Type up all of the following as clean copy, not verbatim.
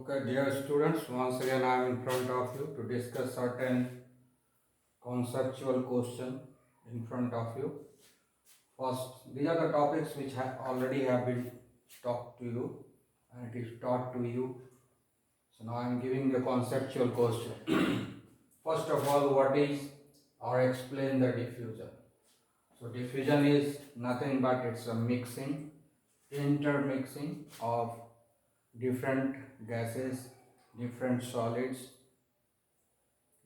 Okay, dear students, once again I am in front of you to discuss certain conceptual question in front of you. First, these are the topics which already have been taught to you and it is taught to you. So now I am giving the conceptual question. First of all, what is or explain the diffusion? So diffusion is nothing but it's a mixing, intermixing of different gases, different solids,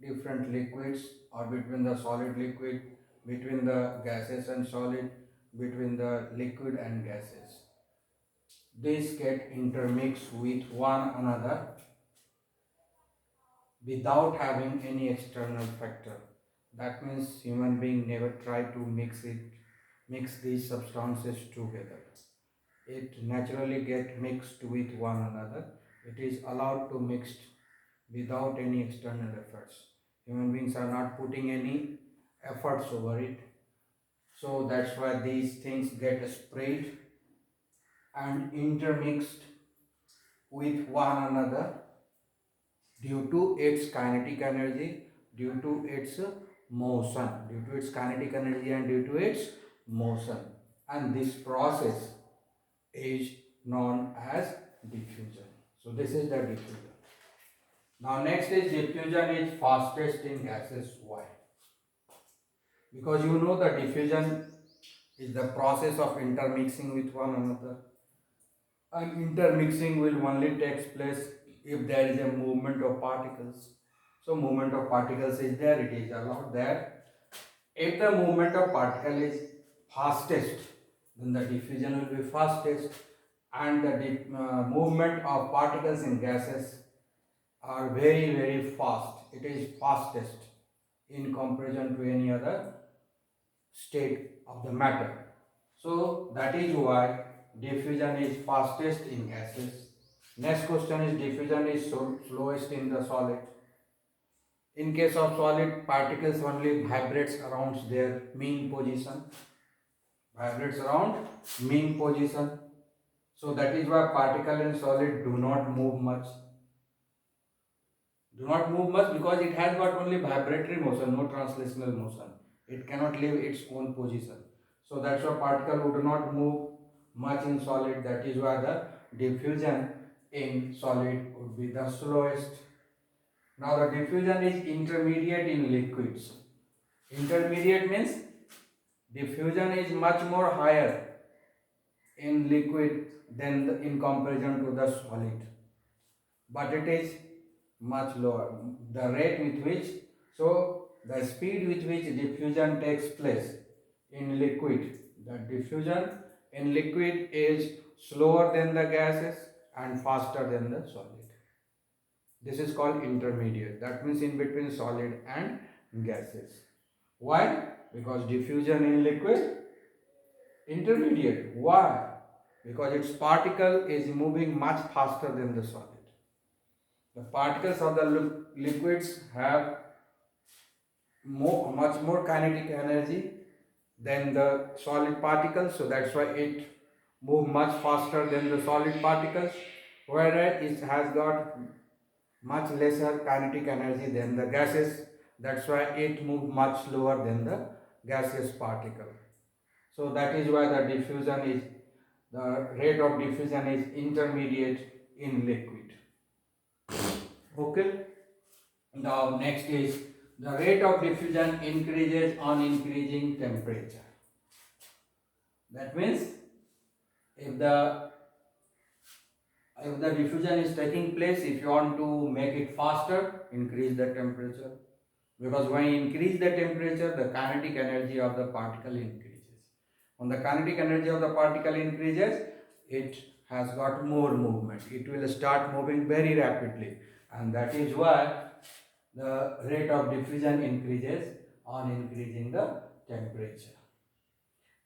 different liquids, or between the solid liquid, between the gases and solid, between the liquid and gases. These get intermixed with one another without having any external factor. That means human being never try to mix these substances together. It naturally get mixed with one another. It is allowed to mix without any external efforts. Human beings are not putting any efforts over it. So that's why these things get spread and intermixed with one another due to its kinetic energy, due to its motion, due to its kinetic energy and due to its motion. And this process is known as diffusion. So this is the diffusion. Now next is diffusion is fastest in gases. Why? Because you know the diffusion is the process of intermixing with one another, and intermixing will only takes place if there is a movement of particles. So movement of particles is there, it is allowed there. If the movement of particle is fastest, then the diffusion will be fastest, and the movement of particles in gases are very fast. It is fastest in comparison to any other state of the matter. So that is why diffusion is fastest in gases. Next question is diffusion is slowest in the solid. In case of solid, particles only vibrates around their mean position. Vibrates around mean position. So that is why particle in solid do not move much. Do not move much because it has got only vibratory motion, no translational motion. It cannot leave its own position. So that's why particle would not move much in solid. That is why the diffusion in solid would be the slowest. Now the diffusion is intermediate in liquids. Intermediate means diffusion is much more higher in liquid than in comparison to the solid. But it is much lower. The rate with which, so the speed with which diffusion takes place in liquid, the diffusion in liquid is slower than the gases and faster than the solid. This is called intermediate. That means in between solid and gases. Why? Because diffusion in liquid intermediate. Why? Because its particle is moving much faster than the solid. The particles of the liquids have much more kinetic energy than the solid particles, so that's why it moves much faster than the solid particles, whereas it has got much lesser kinetic energy than the gases. That's why it moves much slower than the gaseous particle. So that is why the rate of diffusion is intermediate in liquid. Okay. Now next is the rate of diffusion increases on increasing temperature. That means if the diffusion is taking place, if you want to make it faster, increase the temperature. Because when you increase the temperature, the kinetic energy of the particle increases. When the kinetic energy of the particle increases, it has got more movement. It will start moving very rapidly, and that is why the rate of diffusion increases on increasing the temperature.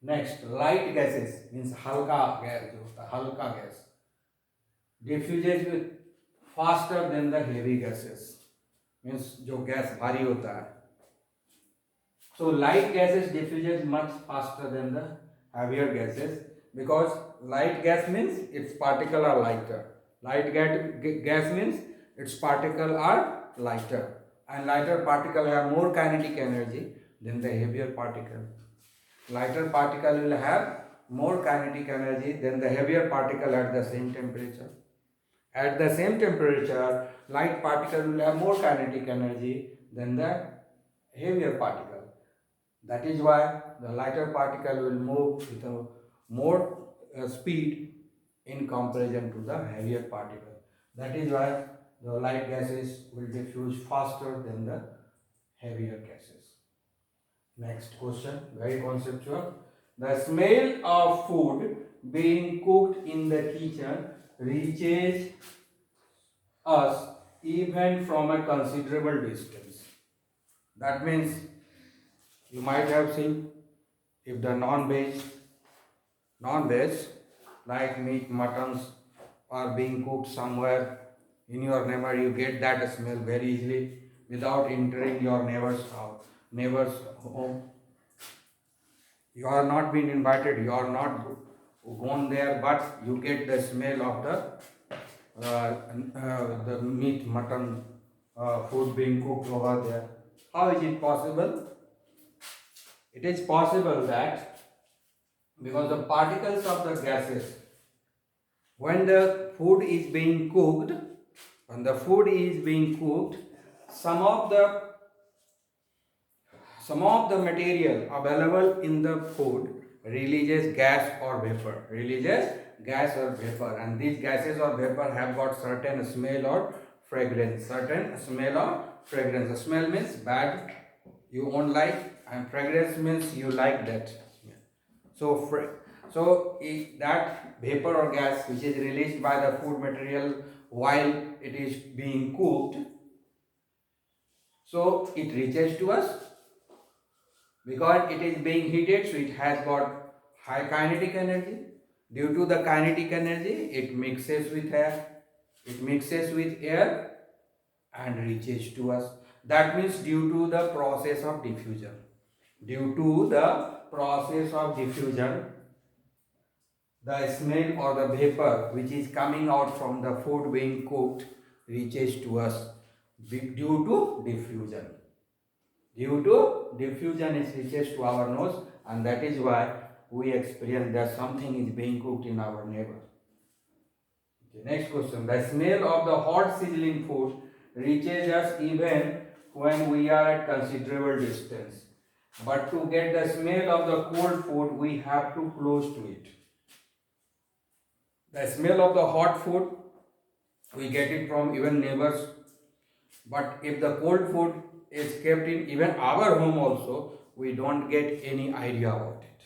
Next, light gases means halka gas diffuses with faster than the heavy gases, means जो gas भारी होता है. So light gases diffuses much faster than the heavier gases because light gas means its particles are lighter. Gas means its particles are lighter, and lighter particle have more kinetic energy than the heavier particle. Lighter particle will have more kinetic energy than the heavier particle at the same temperature. At the same temperature, light particle will have more kinetic energy than the heavier particle. That is why the lighter particle will move with a more speed in comparison to the heavier particle. That is why the light gases will diffuse faster than the heavier gases. Next question, very conceptual. The smell of food being cooked in the kitchen reaches us even from a considerable distance. That means you might have seen if the non-veg like meat, muttons are being cooked somewhere in your neighbor, you get that smell very easily without entering your neighbor's home. You are not being invited, you are not gone there, but you get the smell of the meat, mutton food being cooked over there. How is it possible? It is possible that because the particles of the gases, when the food is being cooked, some of the material available in the food releases gas or vapor, and these gases or vapor have got certain smell or fragrance. The smell means bad, you won't like, and fragrance means you like that smell. So if that vapor or gas which is released by the food material while it is being cooked, so it reaches to us because it is being heated, so it has got high kinetic energy. Due to the kinetic energy, it mixes with air and reaches to us. That means due to the process of diffusion. The smell or the vapor which is coming out from the food being cooked reaches to us due to diffusion. It reaches to our nose, and that is why we experience that something is being cooked in our neighbor. Okay, next question. The smell of the hot sizzling food reaches us even when we are at considerable distance. But to get the smell of the cold food, we have to close to it. The smell of the hot food, we get it from even neighbors. But if the cold food is kept in even our home also, we don't get any idea about it.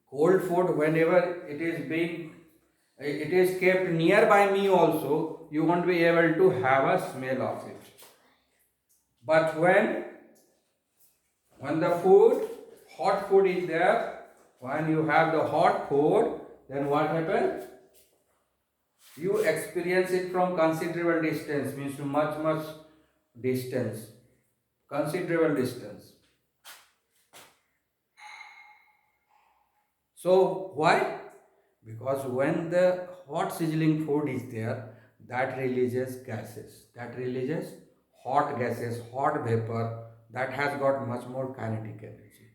Cold food, whenever it is kept nearby me also, you won't be able to have a smell of it. But when the hot food is there, when you have the hot food, then what happens? You experience it from considerable distance, means much distance, considerable distance. So why? Because when the hot sizzling food is there, that releases hot gases, hot vapor that has got much more kinetic energy.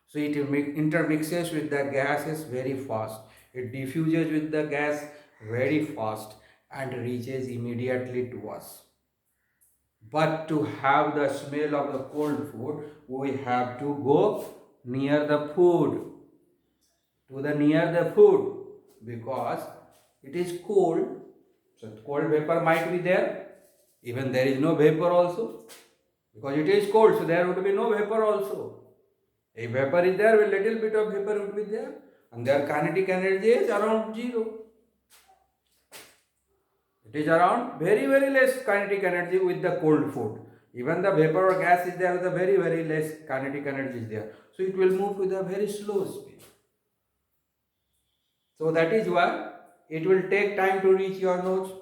So it intermixes with the gases very fast. It diffuses with the gas very fast and reaches immediately to us. But to have the smell of the cold food, we have to go near the food, because it is cold. So cold vapor might be there. Even there is no vapor also, because it is cold, so there would be no vapor also. If vapor is there, a little bit of vapor would be there, and their kinetic energy is around zero. It is around very less kinetic energy with the cold food. Even the vapor or gas is there, the very less kinetic energy is there. So it will move with a very slow speed. So that is why it will take time to reach your nose.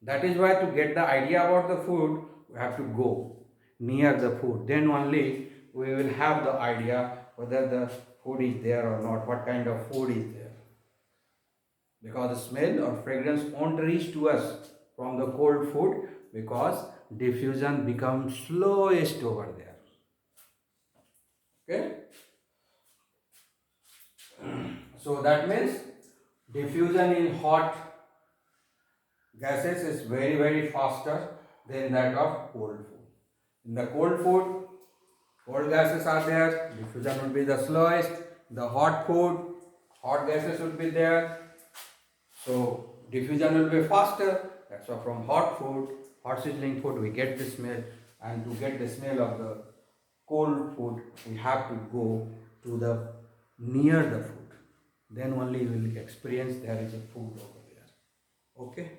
That is why to get the idea about the food, we have to go near the food. Then only we will have the idea whether the food is there or not, what kind of food is there. because the smell or fragrance won't reach to us from the cold food because diffusion becomes slowest over there. Okay, so that means diffusion in hot gases is very faster than that of cold food. In the cold food, cold gases are there, diffusion will be the slowest. The hot food, hot gases will be there, so diffusion will be faster. That's why from hot food, hot sizzling food, we get the smell, and to get the smell of the cold food, we have to go to the near the food. Then only we will experience there is a food over there. Okay.